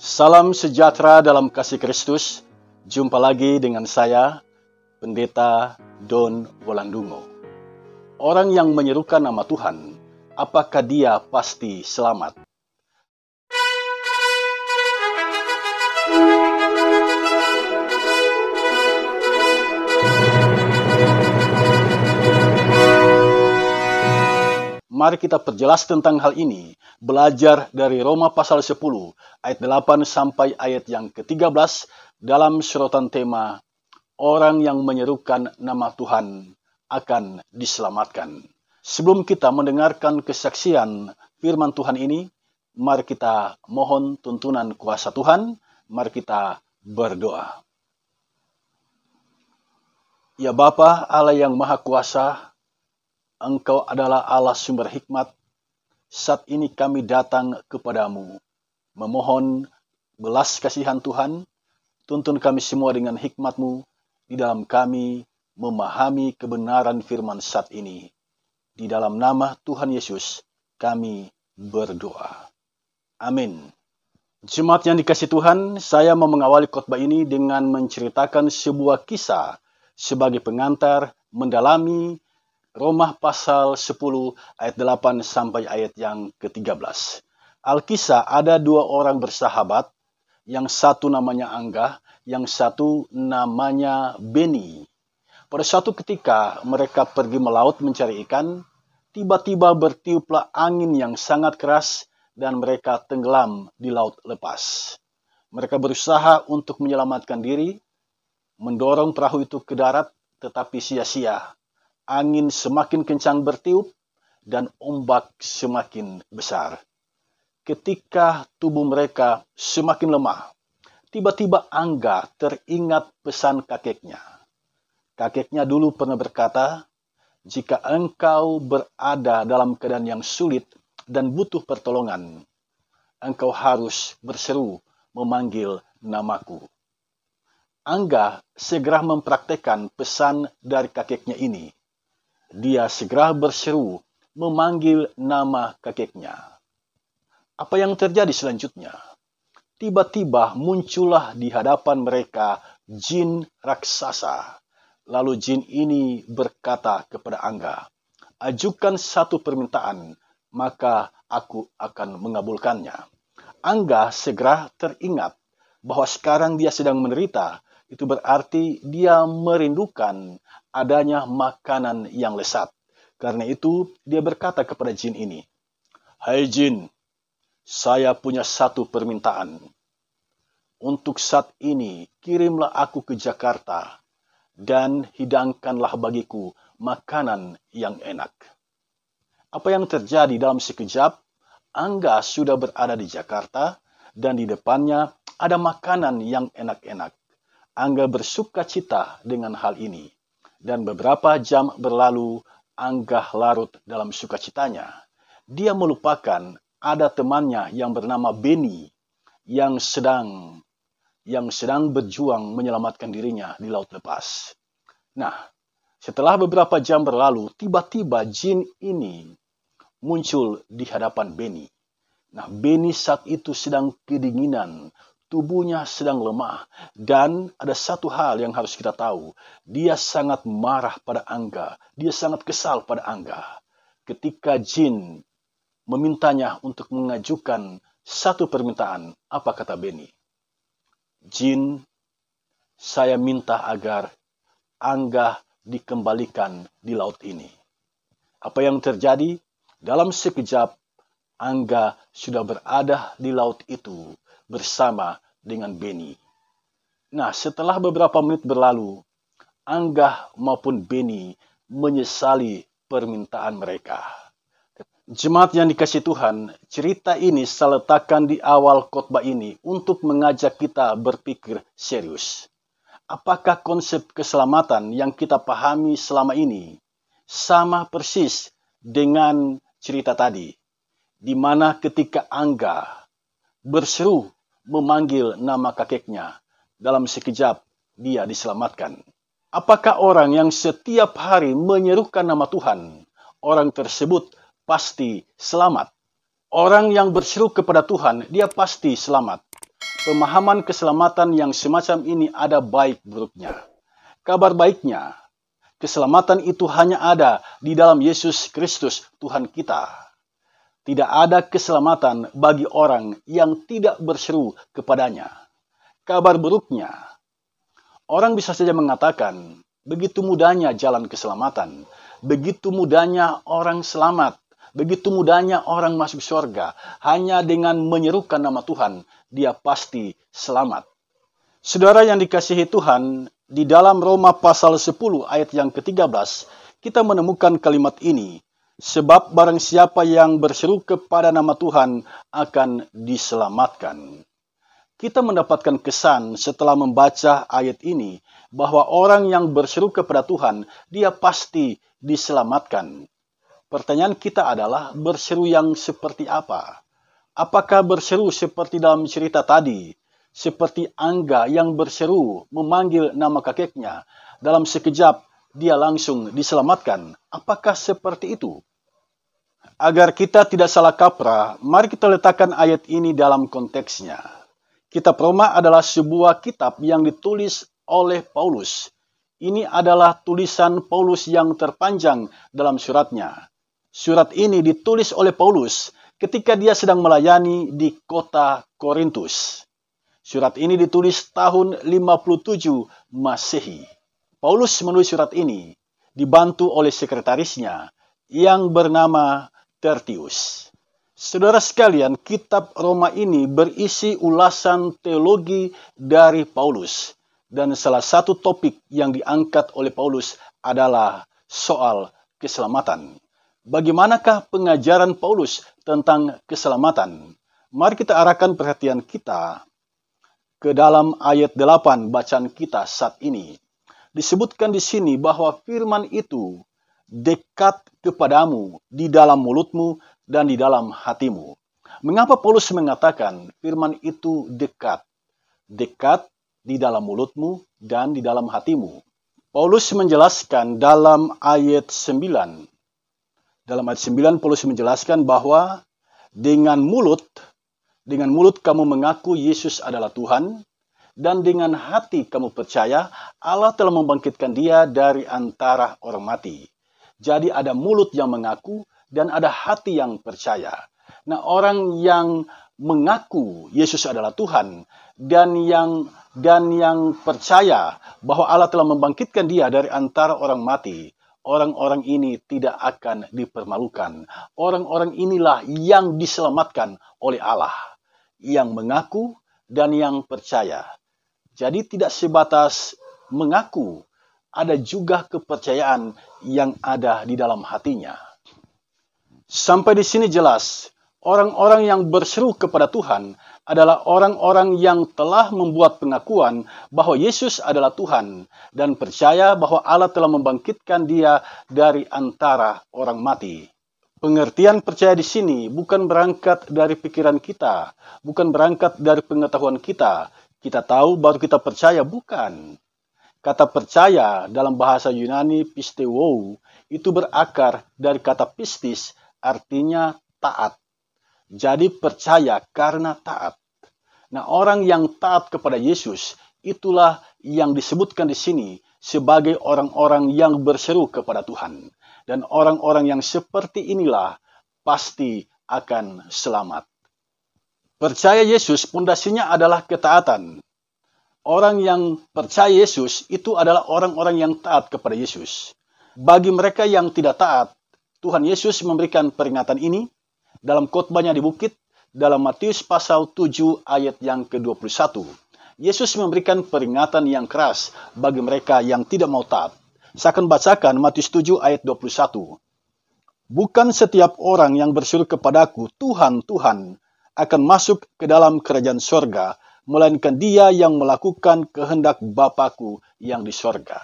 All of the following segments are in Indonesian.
Salam sejahtera dalam kasih Kristus. Jumpa lagi dengan saya, Pendeta Don Wolandungo. Orang yang menyerukan nama Tuhan, apakah dia pasti selamat? Mari kita perjelas tentang hal ini, belajar dari Roma pasal 10, ayat 8 sampai ayat yang ke-13 dalam sorotan tema, orang yang menyerukan nama Tuhan akan diselamatkan. Sebelum kita mendengarkan kesaksian firman Tuhan ini, mari kita mohon tuntunan kuasa Tuhan, mari kita berdoa. Ya Bapa, Allah yang Maha Kuasa, Engkau adalah Allah sumber hikmat. Saat ini kami datang kepadamu, memohon belas kasihan Tuhan, tuntun kami semua dengan hikmat-Mu di dalam kami memahami kebenaran firman saat ini. Di dalam nama Tuhan Yesus, kami berdoa. Amin. Jemaat yang dikasihi Tuhan, saya mau mengawali khotbah ini dengan menceritakan sebuah kisah sebagai pengantar mendalami Roma pasal 10 ayat 8 sampai ayat yang ke-13. Alkisah ada dua orang bersahabat, yang satu namanya Angga, yang satu namanya Beni. Pada suatu ketika mereka pergi melaut mencari ikan, tiba-tiba bertiuplah angin yang sangat keras dan mereka tenggelam di laut lepas. Mereka berusaha untuk menyelamatkan diri, mendorong perahu itu ke darat, tetapi sia-sia. Angin semakin kencang bertiup dan ombak semakin besar. Ketika tubuh mereka semakin lemah, tiba-tiba Angga teringat pesan kakeknya. Kakeknya dulu pernah berkata, jika engkau berada dalam keadaan yang sulit dan butuh pertolongan, engkau harus berseru memanggil namaku. Angga segera mempraktekkan pesan dari kakeknya ini. Dia segera berseru memanggil nama kakeknya. Apa yang terjadi selanjutnya? Tiba-tiba muncullah di hadapan mereka jin raksasa. Lalu jin ini berkata kepada Angga, ajukan satu permintaan, maka aku akan mengabulkannya. Angga segera teringat bahwa sekarang dia sedang menderita. Itu berarti dia merindukan adanya makanan yang lezat. Karena itu dia berkata kepada jin ini, hai jin, saya punya satu permintaan. Untuk saat ini kirimlah aku ke Jakarta dan hidangkanlah bagiku makanan yang enak. Apa yang terjadi dalam sekejap? Angga sudah berada di Jakarta dan di depannya ada makanan yang enak-enak. Angga bersuka cita dengan hal ini. Dan beberapa jam berlalu, Angga larut dalam sukacitanya. Dia melupakan ada temannya yang bernama Beni yang sedang berjuang menyelamatkan dirinya di laut lepas. Nah, setelah beberapa jam berlalu, tiba-tiba jin ini muncul di hadapan Beni. Nah, Beni saat itu sedang kedinginan, tubuhnya sedang lemah, dan ada satu hal yang harus kita tahu. Dia sangat marah pada Angga, dia sangat kesal pada Angga. Ketika jin memintanya untuk mengajukan satu permintaan, apa kata Beni? Jin, saya minta agar Angga dikembalikan di laut ini. Apa yang terjadi? Dalam sekejap, Angga sudah berada di laut itu bersama dengan Beni. Nah, setelah beberapa menit berlalu, Angga maupun Beni menyesali permintaan mereka. Jemaat yang dikasihi Tuhan, cerita ini saya letakkan di awal khotbah ini untuk mengajak kita berpikir serius. Apakah konsep keselamatan yang kita pahami selama ini sama persis dengan cerita tadi, di mana ketika Angga berseru memanggil nama kakeknya, dalam sekejap dia diselamatkan. Apakah orang yang setiap hari menyerukan nama Tuhan, orang tersebut pasti selamat? Orang yang berseru kepada Tuhan, dia pasti selamat. Pemahaman keselamatan yang semacam ini ada baik buruknya. Kabar baiknya, keselamatan itu hanya ada di dalam Yesus Kristus Tuhan kita. Tidak ada keselamatan bagi orang yang tidak berseru kepadanya. Kabar buruknya, orang bisa saja mengatakan, begitu mudahnya jalan keselamatan, begitu mudahnya orang selamat, begitu mudahnya orang masuk surga, hanya dengan menyerukan nama Tuhan, dia pasti selamat. Saudara yang dikasihi Tuhan, di dalam Roma pasal 10 ayat yang ke-13, kita menemukan kalimat ini, sebab barang siapa yang berseru kepada nama Tuhan akan diselamatkan. Kita mendapatkan kesan setelah membaca ayat ini, bahwa orang yang berseru kepada Tuhan, dia pasti diselamatkan. Pertanyaan kita adalah, berseru yang seperti apa? Apakah berseru seperti dalam cerita tadi? Seperti Angga yang berseru memanggil nama kakeknya, dalam sekejap dia langsung diselamatkan. Apakah seperti itu? Agar kita tidak salah kaprah, mari kita letakkan ayat ini dalam konteksnya. Kitab Roma adalah sebuah kitab yang ditulis oleh Paulus. Ini adalah tulisan Paulus yang terpanjang dalam suratnya. Surat ini ditulis oleh Paulus ketika dia sedang melayani di kota Korintus. Surat ini ditulis tahun 57 Masehi. Paulus menulis surat ini dibantu oleh sekretarisnya yang bernama Tertius. Saudara sekalian, kitab Roma ini berisi ulasan teologi dari Paulus. Dan salah satu topik yang diangkat oleh Paulus adalah soal keselamatan. Bagaimanakah pengajaran Paulus tentang keselamatan? Mari kita arahkan perhatian kita ke dalam ayat 8 bacaan kita saat ini. Disebutkan di sini bahwa firman itu dekat kepadamu, di dalam mulutmu dan di dalam hatimu. Mengapa Paulus mengatakan firman itu dekat? Dekat di dalam mulutmu dan di dalam hatimu. Paulus menjelaskan dalam ayat 9. Dalam ayat 9 Paulus menjelaskan bahwa dengan mulut kamu mengaku Yesus adalah Tuhan, dan dengan hati kamu percaya Allah telah membangkitkan dia dari antara orang mati. Jadi ada mulut yang mengaku dan ada hati yang percaya. Nah, orang yang mengaku Yesus adalah Tuhan dan yang percaya bahwa Allah telah membangkitkan dia dari antara orang mati, orang-orang ini tidak akan dipermalukan. Orang-orang inilah yang diselamatkan oleh Allah, yang mengaku dan yang percaya. Jadi tidak sebatas mengaku, ada juga kepercayaan yang ada di dalam hatinya. Sampai di sini jelas, orang-orang yang berseru kepada Tuhan adalah orang-orang yang telah membuat pengakuan bahwa Yesus adalah Tuhan dan percaya bahwa Allah telah membangkitkan dia dari antara orang mati. Pengertian percaya di sini bukan berangkat dari pikiran kita, bukan berangkat dari pengetahuan kita. Kita tahu baru kita percaya, bukan. Kata percaya dalam bahasa Yunani pisteuo itu berakar dari kata pistis, artinya taat. Jadi percaya karena taat. Nah, orang yang taat kepada Yesus itulah yang disebutkan di sini sebagai orang-orang yang berseru kepada Tuhan. Dan orang-orang yang seperti inilah pasti akan selamat. Percaya Yesus pondasinya adalah ketaatan. Orang yang percaya Yesus itu adalah orang-orang yang taat kepada Yesus. Bagi mereka yang tidak taat, Tuhan Yesus memberikan peringatan ini dalam khotbahnya di bukit, dalam Matius pasal 7 ayat yang ke-21. Yesus memberikan peringatan yang keras bagi mereka yang tidak mau taat. Saya akan bacakan Matius 7 ayat 21. Bukan setiap orang yang berseru kepadaku, Tuhan, Tuhan, akan masuk ke dalam kerajaan sorga, melainkan dia yang melakukan kehendak Bapa-Ku yang di sorga.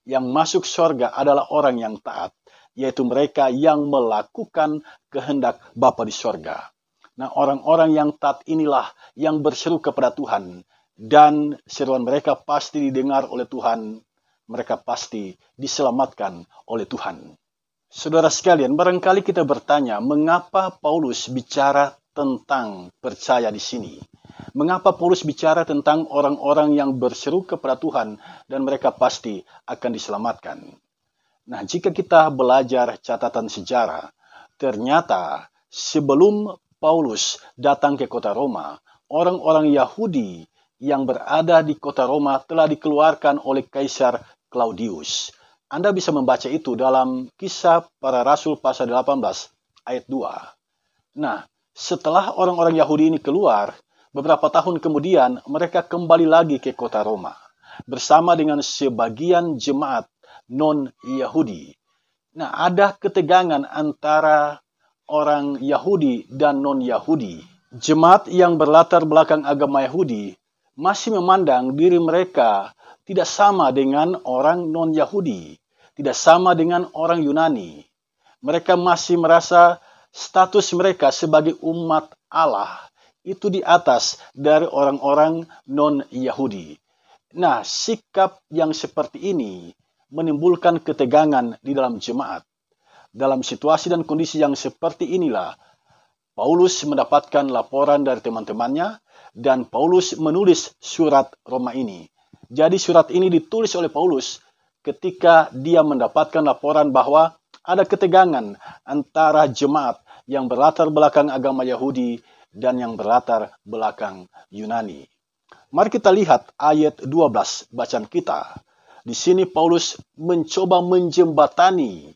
Yang masuk sorga adalah orang yang taat, yaitu mereka yang melakukan kehendak Bapa di sorga. Nah, orang-orang yang taat inilah yang berseru kepada Tuhan, dan seruan mereka pasti didengar oleh Tuhan, mereka pasti diselamatkan oleh Tuhan. Saudara sekalian, barangkali kita bertanya, mengapa Paulus bicara tentang percaya di sini? Mengapa Paulus bicara tentang orang-orang yang berseru kepada Tuhan dan mereka pasti akan diselamatkan? Nah, jika kita belajar catatan sejarah, ternyata sebelum Paulus datang ke kota Roma, orang-orang Yahudi yang berada di kota Roma telah dikeluarkan oleh Kaisar Claudius. Anda bisa membaca itu dalam Kisah Para Rasul pasal 18 ayat 2. Nah, setelah orang-orang Yahudi ini keluar, beberapa tahun kemudian mereka kembali lagi ke kota Roma bersama dengan sebagian jemaat non-Yahudi. Nah, ada ketegangan antara orang Yahudi dan non-Yahudi. Jemaat yang berlatar belakang agama Yahudi masih memandang diri mereka tidak sama dengan orang non-Yahudi, tidak sama dengan orang Yunani. Mereka masih merasa status mereka sebagai umat Allah itu di atas dari orang-orang non-Yahudi. Nah, sikap yang seperti ini menimbulkan ketegangan di dalam jemaat. Dalam situasi dan kondisi yang seperti inilah, Paulus mendapatkan laporan dari teman-temannya dan Paulus menulis surat Roma ini. Jadi surat ini ditulis oleh Paulus ketika dia mendapatkan laporan bahwa ada ketegangan antara jemaat yang berlatar belakang agama Yahudi dan yang berlatar belakang Yunani. Mari kita lihat ayat 12 bacaan kita. Di sini Paulus mencoba menjembatani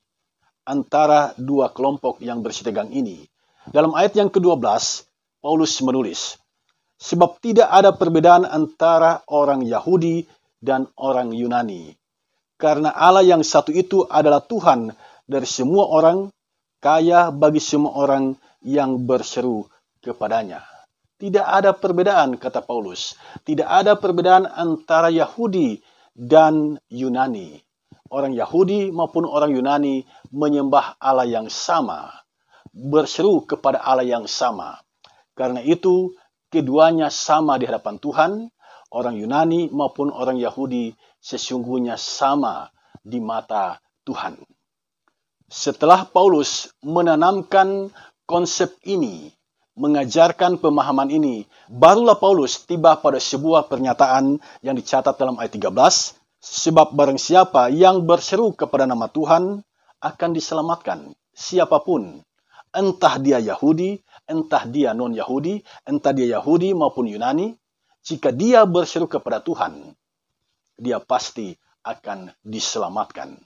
antara dua kelompok yang bersitegang ini. Dalam ayat yang ke-12, Paulus menulis, sebab tidak ada perbedaan antara orang Yahudi dan orang Yunani. Karena Allah yang satu itu adalah Tuhan dari semua orang, kaya bagi semua orang yang berseru kepadanya. Tidak ada perbedaan, kata Paulus. Tidak ada perbedaan antara Yahudi dan Yunani. Orang Yahudi maupun orang Yunani menyembah Allah yang sama, berseru kepada Allah yang sama. Karena itu, keduanya sama di hadapan Tuhan. Orang Yunani maupun orang Yahudi sesungguhnya sama di mata Tuhan. Setelah Paulus menanamkan konsep ini, mengajarkan pemahaman ini, barulah Paulus tiba pada sebuah pernyataan yang dicatat dalam ayat 13, sebab barang siapa yang berseru kepada nama Tuhan akan diselamatkan, siapapun, entah dia Yahudi, entah dia non-Yahudi, entah dia Yahudi maupun Yunani, jika dia berseru kepada Tuhan, dia pasti akan diselamatkan.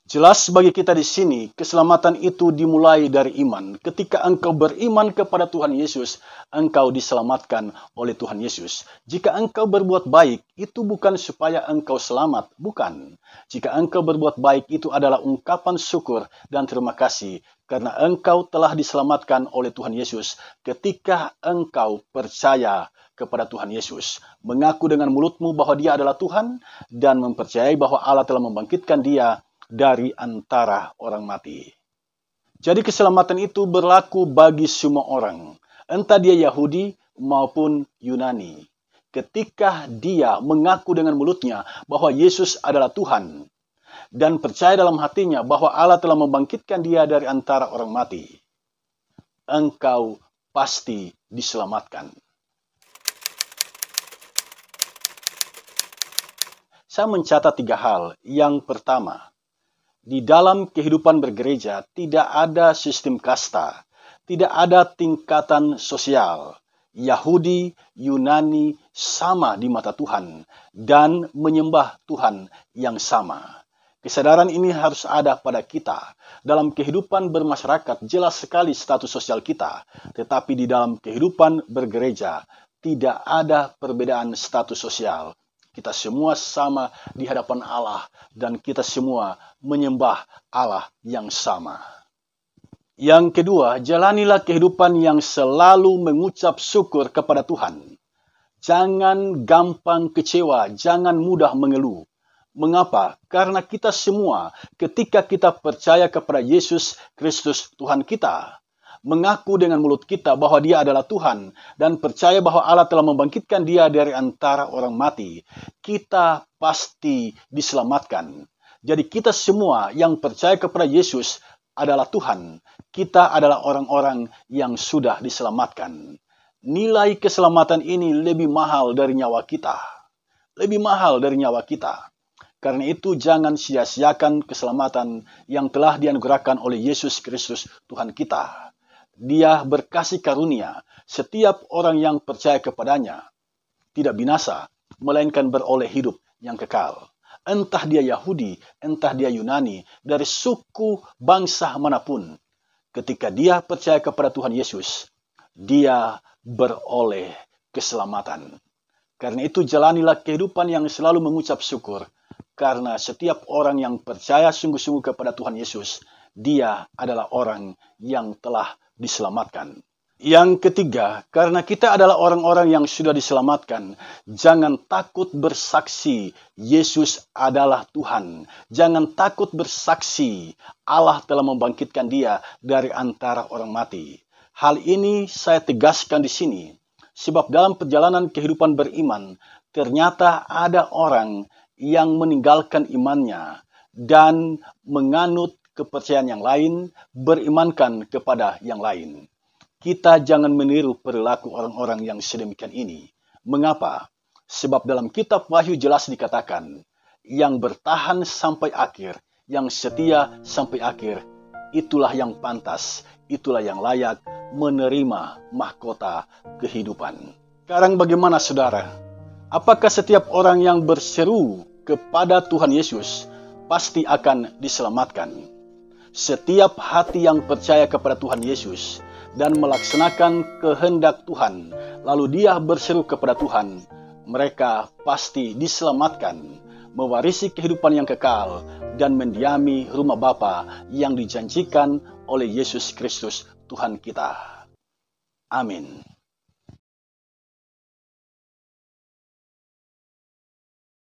Jelas bagi kita di sini, keselamatan itu dimulai dari iman. Ketika engkau beriman kepada Tuhan Yesus, engkau diselamatkan oleh Tuhan Yesus. Jika engkau berbuat baik, itu bukan supaya engkau selamat, bukan. Jika engkau berbuat baik, itu adalah ungkapan syukur dan terima kasih, karena engkau telah diselamatkan oleh Tuhan Yesus ketika engkau percaya kepada Tuhan Yesus. Mengaku dengan mulutmu bahwa dia adalah Tuhan, dan mempercayai bahwa Allah telah membangkitkan dia dari antara orang mati. Jadi keselamatan itu berlaku bagi semua orang, entah dia Yahudi maupun Yunani. Ketika dia mengaku dengan mulutnya bahwa Yesus adalah Tuhan dan percaya dalam hatinya bahwa Allah telah membangkitkan dia dari antara orang mati, engkau pasti diselamatkan. Saya mencatat 3 hal. Yang pertama, di dalam kehidupan bergereja tidak ada sistem kasta, tidak ada tingkatan sosial. Yahudi, Yunani sama di mata Tuhan dan menyembah Tuhan yang sama. Kesadaran ini harus ada pada kita. Dalam kehidupan bermasyarakat jelas sekali status sosial kita, tetapi di dalam kehidupan bergereja tidak ada perbedaan status sosial. Kita semua sama di hadapan Allah dan kita semua menyembah Allah yang sama. Yang kedua, jalanilah kehidupan yang selalu mengucap syukur kepada Tuhan. Jangan gampang kecewa, jangan mudah mengeluh. Mengapa? Karena kita semua ketika kita percaya kepada Yesus Kristus Tuhan kita, mengaku dengan mulut kita bahwa dia adalah Tuhan dan percaya bahwa Allah telah membangkitkan dia dari antara orang mati, kita pasti diselamatkan. Jadi kita semua yang percaya kepada Yesus adalah Tuhan. Kita adalah orang-orang yang sudah diselamatkan. nilai keselamatan ini lebih mahal dari nyawa kita. Lebih mahal dari nyawa kita. Karena itu jangan sia-siakan keselamatan yang telah dianugerahkan oleh Yesus Kristus Tuhan kita. Dia berkasih karunia setiap orang yang percaya kepadanya. Tidak binasa, melainkan beroleh hidup yang kekal. Entah dia Yahudi, entah dia Yunani, dari suku bangsa manapun. Ketika dia percaya kepada Tuhan Yesus, dia beroleh keselamatan. Karena itu jalanilah kehidupan yang selalu mengucap syukur. Karena setiap orang yang percaya sungguh-sungguh kepada Tuhan Yesus, dia adalah orang yang telah diselamatkan. Yang ketiga, karena kita adalah orang-orang yang sudah diselamatkan, jangan takut bersaksi Yesus adalah Tuhan. Jangan takut bersaksi Allah telah membangkitkan dia dari antara orang mati. Hal ini saya tegaskan di sini, sebab dalam perjalanan kehidupan beriman, ternyata ada orang yang meninggalkan imannya dan menganut kepercayaan yang lain, berimankan kepada yang lain. Kita jangan meniru perilaku orang-orang yang sedemikian ini. Mengapa? Sebab dalam kitab Wahyu jelas dikatakan, yang bertahan sampai akhir, yang setia sampai akhir, itulah yang pantas, itulah yang layak menerima mahkota kehidupan. Sekarang bagaimana saudara? Apakah setiap orang yang berseru kepada Tuhan Yesus pasti akan diselamatkan? Setiap hati yang percaya kepada Tuhan Yesus dan melaksanakan kehendak Tuhan, lalu dia berseru kepada Tuhan, mereka pasti diselamatkan, mewarisi kehidupan yang kekal, dan mendiami rumah Bapa yang dijanjikan oleh Yesus Kristus Tuhan kita. Amin.